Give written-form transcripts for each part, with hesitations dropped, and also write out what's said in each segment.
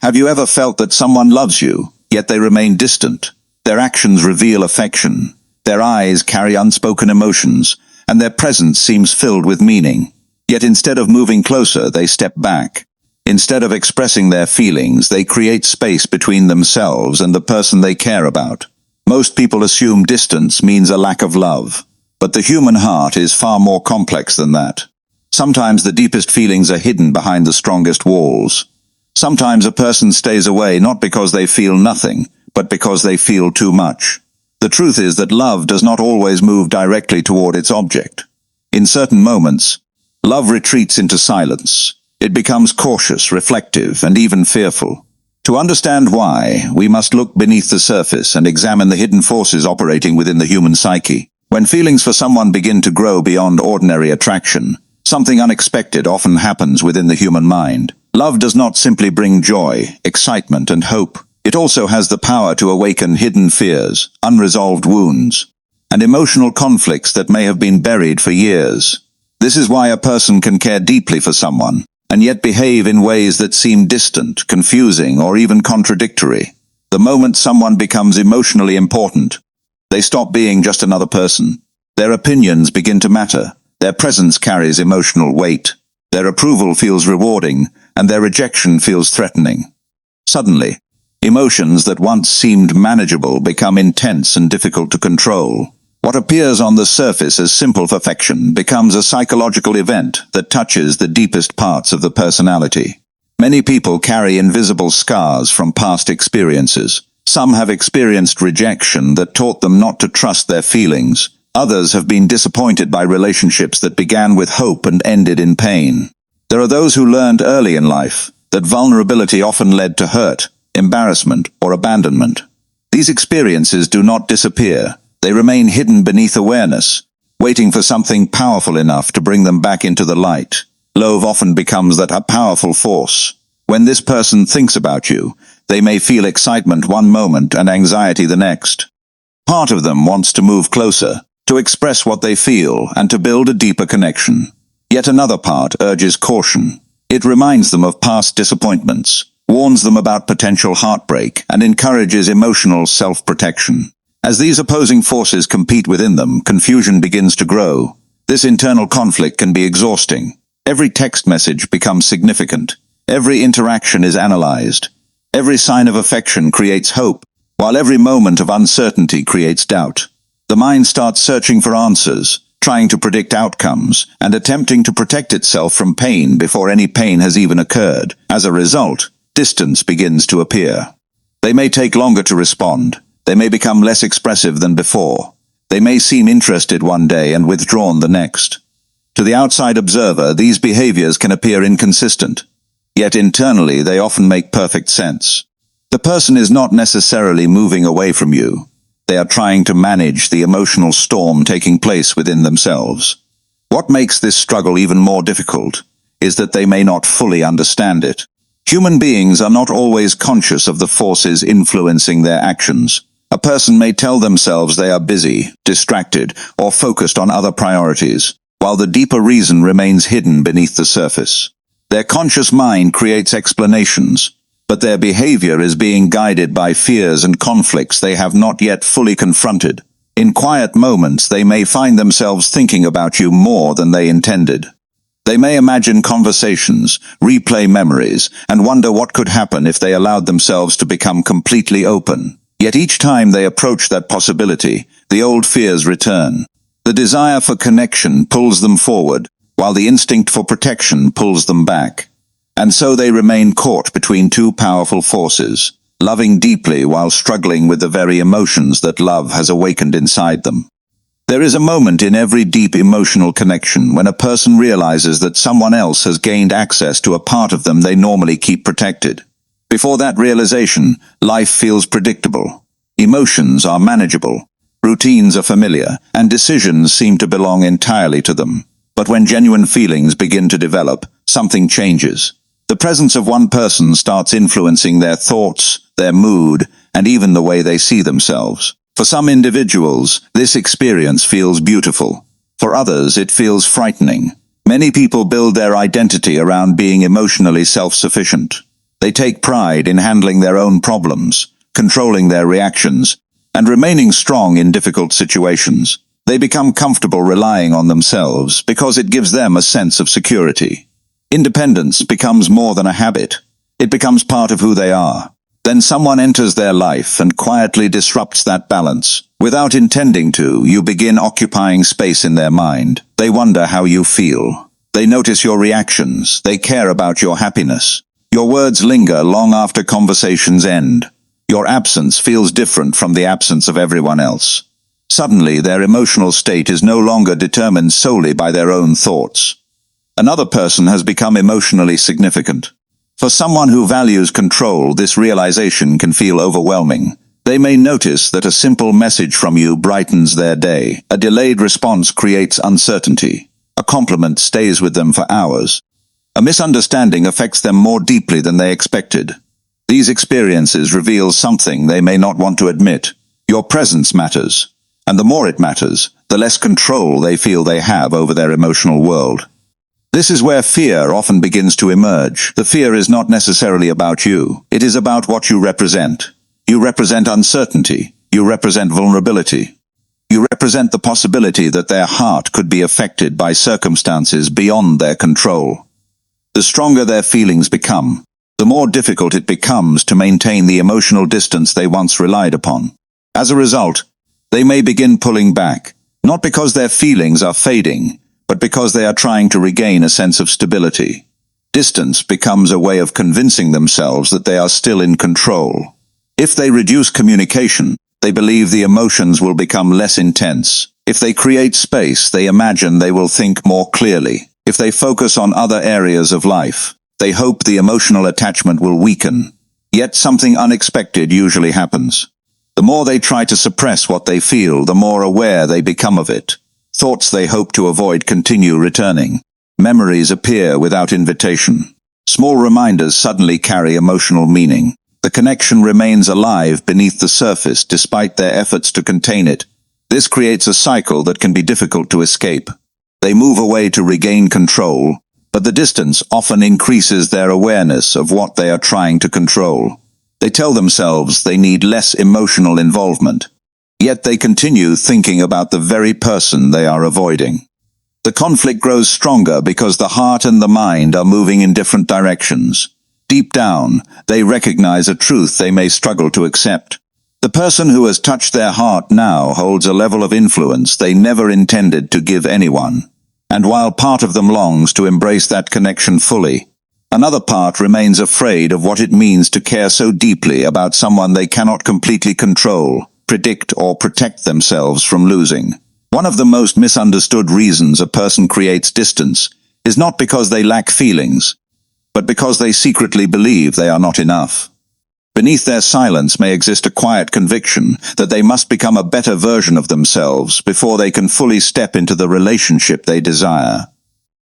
Have you ever felt that someone loves you, yet they remain distant? Their actions reveal affection. Their eyes carry unspoken emotions, and their presence seems filled with meaning. Yet instead of moving closer, they step back. Instead of expressing their feelings, they create space between themselves and the person they care about. Most people assume distance means a lack of love, but the human heart is far more complex than that. Sometimes the deepest feelings are hidden behind the strongest walls. Sometimes a person stays away not because they feel nothing, but because they feel too much. The truth is that love does not always move directly toward its object. In certain moments, love retreats into silence. It becomes cautious, reflective, and even fearful. To understand why, we must look beneath the surface and examine the hidden forces operating within the human psyche. When feelings for someone begin to grow beyond ordinary attraction, something unexpected often happens within the human mind. Love does not simply bring joy, excitement, and hope. It also has the power to awaken hidden fears, unresolved wounds, and emotional conflicts that may have been buried for years. This is why a person can care deeply for someone, and yet behave in ways that seem distant, confusing, or even contradictory. The moment someone becomes emotionally important, they stop being just another person. Their opinions begin to matter. Their presence carries emotional weight. Their approval feels rewarding, and their rejection feels threatening. Suddenly, emotions that once seemed manageable become intense and difficult to control. What appears on the surface as simple affection becomes a psychological event that touches the deepest parts of the personality. Many people carry invisible scars from past experiences. Some have experienced rejection that taught them not to trust their feelings. Others have been disappointed by relationships that began with hope and ended in pain. There are those who learned early in life that vulnerability often led to hurt, embarrassment, or abandonment. These experiences do not disappear. They remain hidden beneath awareness, waiting for something powerful enough to bring them back into the light. Love often becomes that powerful force. When this person thinks about you, they may feel excitement one moment and anxiety the next. Part of them wants to move closer, to express what they feel, and to build a deeper connection. Yet another part urges caution. It reminds them of past disappointments, warns them about potential heartbreak, and encourages emotional self-protection. As these opposing forces compete within them, confusion begins to grow. This internal conflict can be exhausting. Every text message becomes significant. Every interaction is analyzed. Every sign of affection creates hope, while every moment of uncertainty creates doubt. The mind starts searching for answers, trying to predict outcomes, and attempting to protect itself from pain before any pain has even occurred. As a result, distance begins to appear. They may take longer to respond. They may become less expressive than before. They may seem interested one day and withdrawn the next. To the outside observer, these behaviors can appear inconsistent. Yet internally, they often make perfect sense. The person is not necessarily moving away from you. They are trying to manage the emotional storm taking place within themselves. What makes this struggle even more difficult is that they may not fully understand it. Human beings are not always conscious of the forces influencing their actions. A person may tell themselves they are busy, distracted, or focused on other priorities, while the deeper reason remains hidden beneath the surface. Their conscious mind creates explanations, but their behavior is being guided by fears and conflicts they have not yet fully confronted. In quiet moments, they may find themselves thinking about you more than they intended. They may imagine conversations, replay memories, and wonder what could happen if they allowed themselves to become completely open. Yet each time they approach that possibility, the old fears return. The desire for connection pulls them forward, while the instinct for protection pulls them back. And so they remain caught between two powerful forces, loving deeply while struggling with the very emotions that love has awakened inside them. There is a moment in every deep emotional connection when a person realizes that someone else has gained access to a part of them they normally keep protected. Before that realization, life feels predictable. Emotions are manageable. Routines are familiar, and decisions seem to belong entirely to them. But when genuine feelings begin to develop, something changes. The presence of one person starts influencing their thoughts, their mood, and even the way they see themselves. For some individuals, this experience feels beautiful. For others, it feels frightening. Many people build their identity around being emotionally self-sufficient. They take pride in handling their own problems, controlling their reactions, and remaining strong in difficult situations. They become comfortable relying on themselves because it gives them a sense of security. Independence becomes more than a habit. It becomes part of who they are. Then someone enters their life and quietly disrupts that balance. Without intending to, you begin occupying space in their mind. They wonder how you feel. They notice your reactions. They care about your happiness. Your words linger long after conversations end. Your absence feels different from the absence of everyone else. Suddenly, their emotional state is no longer determined solely by their own thoughts. Another person has become emotionally significant. For someone who values control, this realization can feel overwhelming. They may notice that a simple message from you brightens their day. A delayed response creates uncertainty. A compliment stays with them for hours. A misunderstanding affects them more deeply than they expected. These experiences reveal something they may not want to admit. Your presence matters, and the more it matters, the less control they feel they have over their emotional world. This is where fear often begins to emerge. The fear is not necessarily about you. It is about what you represent. You represent uncertainty. You represent vulnerability. You represent the possibility that their heart could be affected by circumstances beyond their control. The stronger their feelings become, the more difficult it becomes to maintain the emotional distance they once relied upon. As a result, they may begin pulling back, not because their feelings are fading, but because they are trying to regain a sense of stability. Distance becomes a way of convincing themselves that they are still in control. If they reduce communication, they believe the emotions will become less intense. If they create space, they imagine they will think more clearly. If they focus on other areas of life, they hope the emotional attachment will weaken. Yet something unexpected usually happens. The more they try to suppress what they feel, the more aware they become of it. Thoughts they hope to avoid continue returning. Memories appear without invitation. Small reminders suddenly carry emotional meaning. The connection remains alive beneath the surface despite their efforts to contain it. This creates a cycle that can be difficult to escape. They move away to regain control, but the distance often increases their awareness of what they are trying to control. They tell themselves they need less emotional involvement. Yet they continue thinking about the very person they are avoiding. The conflict grows stronger because the heart and the mind are moving in different directions. Deep down, they recognize a truth they may struggle to accept. The person who has touched their heart now holds a level of influence they never intended to give anyone. And while part of them longs to embrace that connection fully, another part remains afraid of what it means to care so deeply about someone they cannot completely control, predict, or protect themselves from losing. One of the most misunderstood reasons a person creates distance is not because they lack feelings, but because they secretly believe they are not enough. Beneath their silence may exist a quiet conviction that they must become a better version of themselves before they can fully step into the relationship they desire.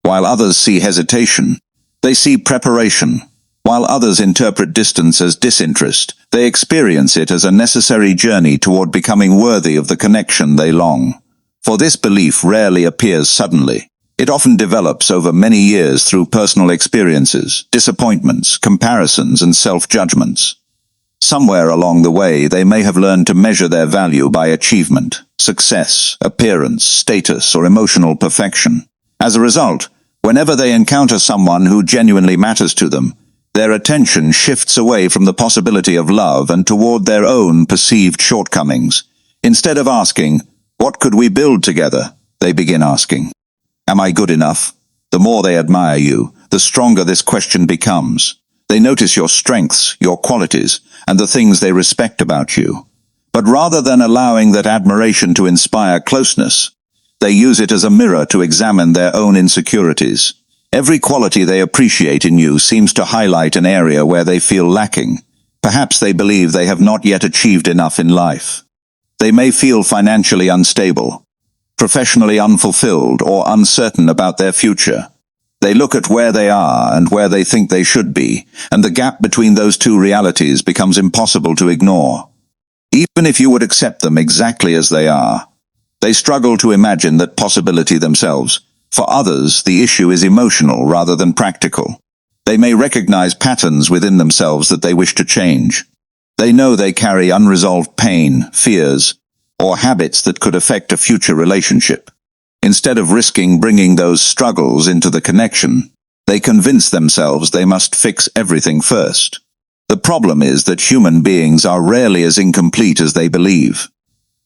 While others see hesitation, they see preparation. While others interpret distance as disinterest, they experience it as a necessary journey toward becoming worthy of the connection they long. For this belief rarely appears suddenly. It often develops over many years through personal experiences, disappointments, comparisons, and self-judgments. Somewhere along the way, they may have learned to measure their value by achievement, success, appearance, status, or emotional perfection. As a result, whenever they encounter someone who genuinely matters to them, their attention shifts away from the possibility of love and toward their own perceived shortcomings. Instead of asking, "What could we build together?" they begin asking, "Am I good enough?" The more they admire you, the stronger this question becomes. They notice your strengths, your qualities, and the things they respect about you. But rather than allowing that admiration to inspire closeness, they use it as a mirror to examine their own insecurities. Every quality they appreciate in you seems to highlight an area where they feel lacking. Perhaps they believe they have not yet achieved enough in life. They may feel financially unstable, professionally unfulfilled, or uncertain about their future. They look at where they are and where they think they should be, and the gap between those two realities becomes impossible to ignore. Even if you would accept them exactly as they are, they struggle to imagine that possibility themselves. For others, the issue is emotional rather than practical. They may recognize patterns within themselves that they wish to change. They know they carry unresolved pain, fears, or habits that could affect a future relationship. Instead of risking bringing those struggles into the connection, they convince themselves they must fix everything first. The problem is that human beings are rarely as incomplete as they believe.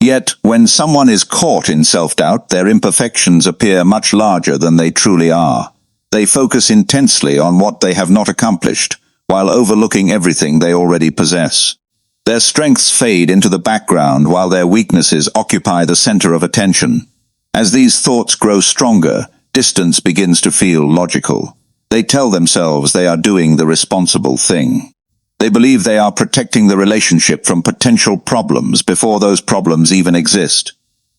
Yet, when someone is caught in self-doubt, their imperfections appear much larger than they truly are. They focus intensely on what they have not accomplished, while overlooking everything they already possess. Their strengths fade into the background while their weaknesses occupy the center of attention. As these thoughts grow stronger, distance begins to feel logical. They tell themselves they are doing the responsible thing. They believe they are protecting the relationship from potential problems before those problems even exist.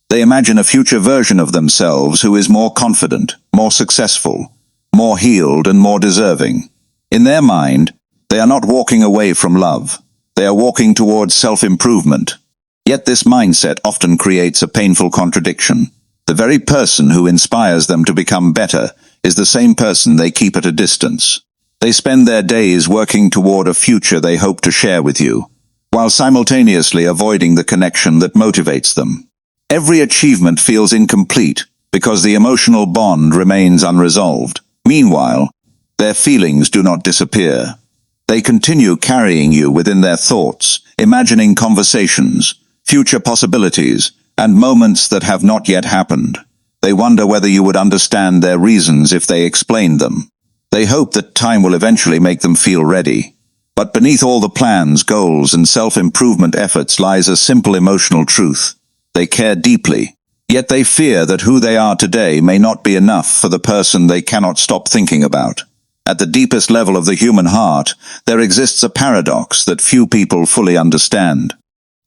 They imagine a future version of themselves who is more confident, more successful, more healed and more deserving. In their mind, they are not walking away from love. They are walking towards self-improvement. Yet this mindset often creates a painful contradiction. The very person who inspires them to become better is the same person they keep at a distance. They spend their days working toward a future they hope to share with you, while simultaneously avoiding the connection that motivates them. Every achievement feels incomplete because the emotional bond remains unresolved. Meanwhile, their feelings do not disappear. They continue carrying you within their thoughts, imagining conversations, future possibilities, and moments that have not yet happened. They wonder whether you would understand their reasons if they explained them. They hope that time will eventually make them feel ready. But beneath all the plans, goals, and self-improvement efforts lies a simple emotional truth. They care deeply, yet they fear that who they are today may not be enough for the person they cannot stop thinking about. At the deepest level of the human heart, there exists a paradox that few people fully understand.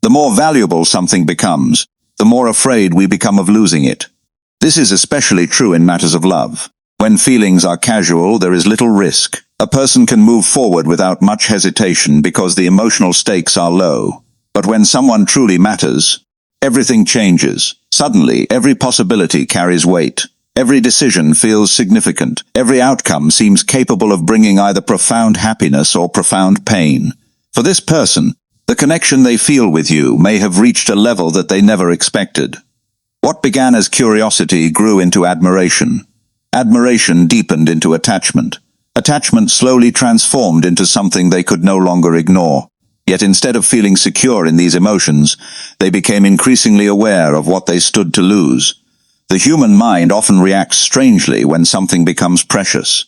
The more valuable something becomes, the more afraid we become of losing it. This is especially true in matters of love. When feelings are casual, there is little risk. A person can move forward without much hesitation because the emotional stakes are low. But when someone truly matters, everything changes. Suddenly, every possibility carries weight. Every decision feels significant. Every outcome seems capable of bringing either profound happiness or profound pain. For this person, the connection they feel with you may have reached a level that they never expected. What began as curiosity grew into admiration. Admiration deepened into attachment. Attachment slowly transformed into something they could no longer ignore. Yet instead of feeling secure in these emotions, they became increasingly aware of what they stood to lose. The human mind often reacts strangely when something becomes precious.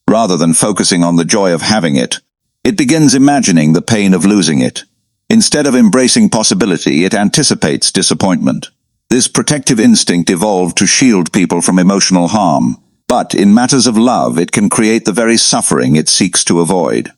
Rather than focusing on the joy of having it, it begins imagining the pain of losing it. Instead of embracing possibility, it anticipates disappointment. This protective instinct evolved to shield people from emotional harm, but in matters of love it can create the very suffering it seeks to avoid.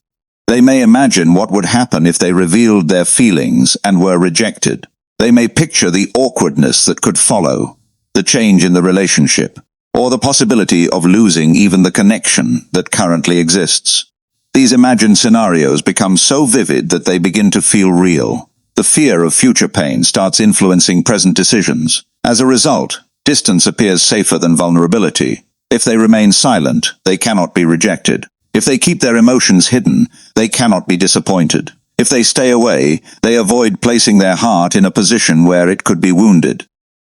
They may imagine what would happen if they revealed their feelings and were rejected. They may picture the awkwardness that could follow, the change in the relationship, or the possibility of losing even the connection that currently exists. These imagined scenarios become so vivid that they begin to feel real. The fear of future pain starts influencing present decisions. As a result, distance appears safer than vulnerability. If they remain silent, they cannot be rejected. If they keep their emotions hidden, they cannot be disappointed. If they stay away, they avoid placing their heart in a position where it could be wounded.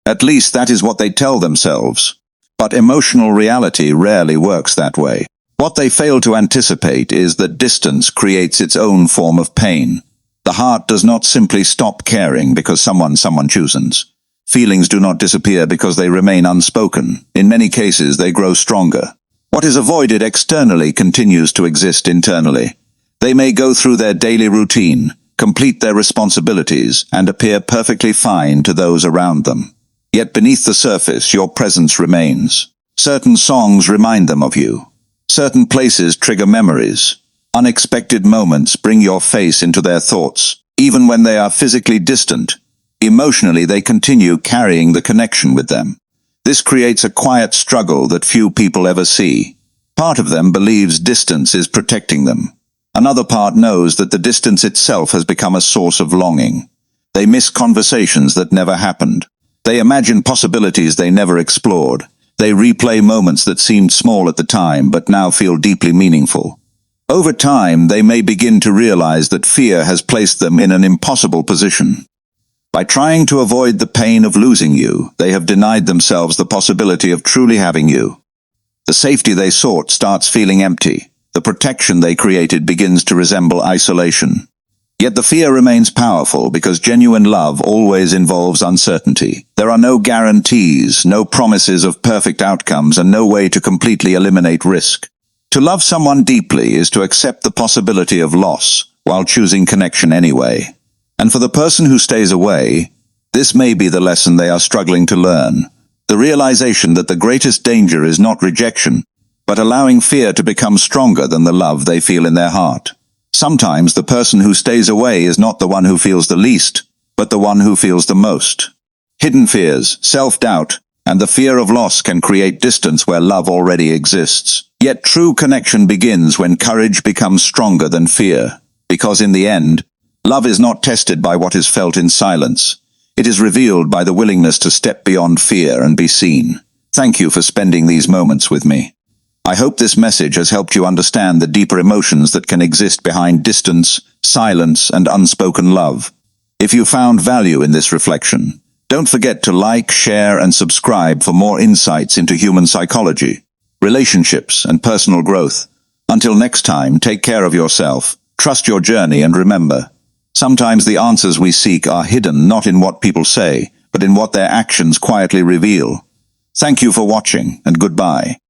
At least that is what they tell themselves. But emotional reality rarely works that way. What they fail to anticipate is that distance creates its own form of pain. The heart does not simply stop caring because someone chooses. Feelings do not disappear because they remain unspoken. In many cases, they grow stronger. What is avoided externally continues to exist internally. They may go through their daily routine, complete their responsibilities, and appear perfectly fine to those around them. Yet beneath the surface, your presence remains. Certain songs remind them of you. Certain places trigger memories. Unexpected moments bring your face into their thoughts. Even when they are physically distant, emotionally they continue carrying the connection with them. This creates a quiet struggle that few people ever see. Part of them believes distance is protecting them. Another part knows that the distance itself has become a source of longing. They miss conversations that never happened. They imagine possibilities they never explored. They replay moments that seemed small at the time but now feel deeply meaningful. Over time, they may begin to realize that fear has placed them in an impossible position. By trying to avoid the pain of losing you, they have denied themselves the possibility of truly having you. The safety they sought starts feeling empty. The protection they created begins to resemble isolation. Yet the fear remains powerful because genuine love always involves uncertainty. There are no guarantees, no promises of perfect outcomes, and no way to completely eliminate risk. To love someone deeply is to accept the possibility of loss while choosing connection anyway. And for the person who stays away, this may be the lesson they are struggling to learn. The realization that the greatest danger is not rejection, but allowing fear to become stronger than the love they feel in their heart. Sometimes the person who stays away is not the one who feels the least, but the one who feels the most. Hidden fears, self-doubt, and the fear of loss can create distance where love already exists. Yet true connection begins when courage becomes stronger than fear, because in the end, love is not tested by what is felt in silence. It is revealed by the willingness to step beyond fear and be seen. Thank you for spending these moments with me. I hope this message has helped you understand the deeper emotions that can exist behind distance, silence, and unspoken love. If you found value in this reflection, don't forget to like, share, and subscribe for more insights into human psychology, relationships, and personal growth. Until next time, take care of yourself, trust your journey, and remember, sometimes the answers we seek are hidden not in what people say, but in what their actions quietly reveal. Thank you for watching, and goodbye.